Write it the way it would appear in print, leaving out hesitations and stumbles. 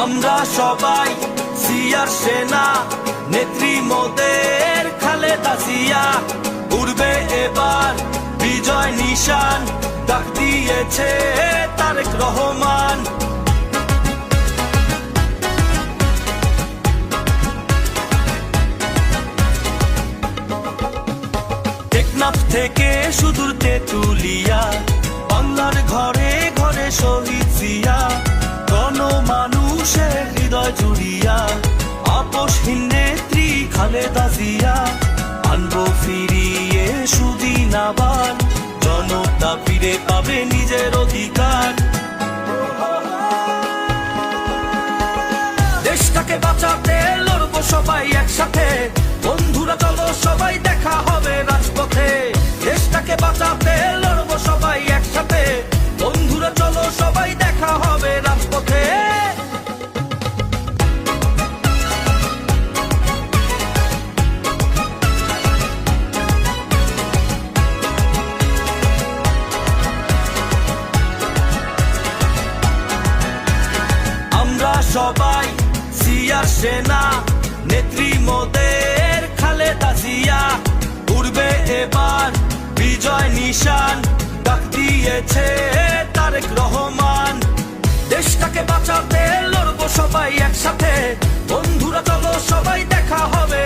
আমরা সবাই জিয়ার সেনা, নেত্রী মোদের খালেদা জিয়া। উড়বে এবার বিজয় নিশান, ডাক দিয়েছে তারেক রহমান। টেকনাফ থেকে সুদূর তেঁতুলিয়া, বাংলার ঘরে ঘরে শহীদ জিয়া। মানুষের হৃদয় জুড়িয়া আপসহীন নেত্রী খালেদা জিয়া। আনবো ফিরিয়ে সুদিন আবার, জনতা ফিরে পাবে নিজের অধিকার। দেশটাকে বাঁচাতে লড়বো সবাই একসাথে, বন্ধুরা চলো সবাই দেখা হবে রাজপথে। দেশটাকে বাঁচাতে লড়বো সবাই একসাথে, বন্ধুরা চলো সবাই দেখা হবে রাজপথে। আমরা সবাই জিয়ার সেনা, নেত্রী মোদের খালেদা জিয়া। উড়বে এবার বিজয় নিশান, ডাক দিয়েছে তারেক রহমান। দেশটাকে বাঁচাতে লড়বো সবাই একসাথে, বন্ধুরা চলো সবাই দেখা হবে।